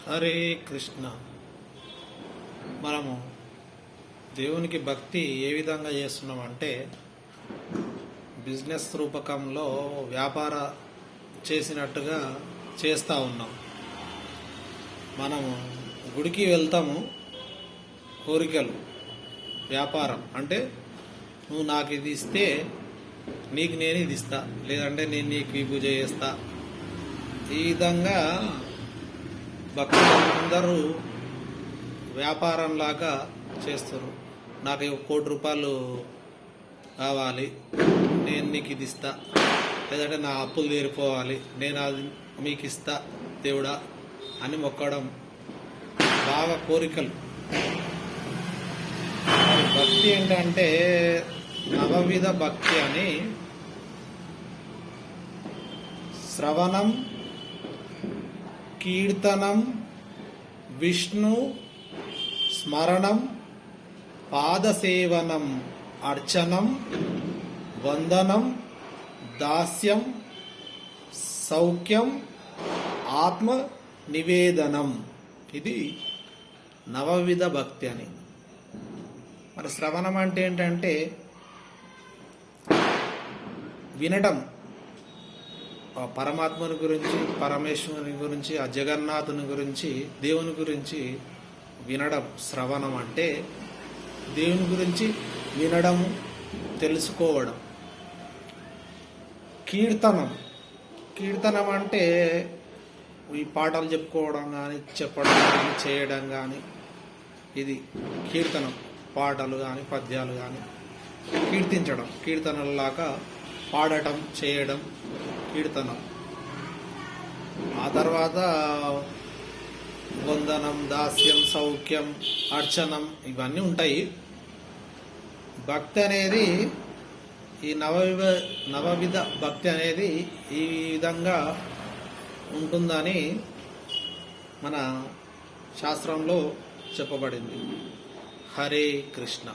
హరే కృష్ణ. మనము దేవునికి భక్తి ఏ విధంగా చేస్తున్నామంటే, బిజినెస్ రూపకంలో వ్యాపార చేసినట్టుగా చేస్తూ ఉన్నాం. మనము గుడికి వెళ్తాము, కోరికలు, వ్యాపారం అంటే నువ్వు నాకు ఇది ఇస్తే నీకు నేను ఇది ఇస్తా, లేదంటే నేను నీకు ఈ పూజ చేస్తా. ఈ విధంగా భక్తులందరూ వ్యాపారంలాగా చేస్తారు. నాకు 1 కోటి రూపాయలు కావాలి, నేను నీకు ఇది ఇస్తా, లేదంటే నా అప్పులు తీరిపోవాలి, నేను అది మీకు ఇస్తా దేవుడా అని మొక్కడం, బాగా కోరికలు. భక్తి ఏంటంటే నవవిధ భక్తి అని శ్రవణం, కీర్తనం, విష్ణు స్మరణం, పాదసేవనం, అర్చనం, వందనం, దాస్యం, సౌఖ్యం, ఆత్మ నివేదనం. ఇది నవవిధ భక్తి అని. మరి శ్రవణం అంటే ఏంటంటే వినడం, పరమాత్మని గురించి, పరమేశ్వరుని గురించి, ఆ జగన్నాథుని గురించి, దేవుని గురించి వినడం. శ్రవణం అంటే దేవుని గురించి వినడం, తెలుసుకోవడం. కీర్తనం అంటే ఈ పాటలు చెప్పుకోవడం కానీ, చెప్పడం కానీ, చేయడం కానీ, ఇది కీర్తనం. పాటలు కానీ, పద్యాలు కానీ కీర్తించడం, కీర్తనలాగా పాడటం, చేయడం కీర్తనం. ఆ తర్వాత వందనం, దాస్యం, సౌఖ్యం, అర్చనం ఇవన్నీ ఉంటాయి. భక్తి అనేది ఈ నవవిధ భక్తి అనేది ఈ విధంగా ఉంటుందని మన శాస్త్రంలో చెప్పబడింది. హరే కృష్ణ.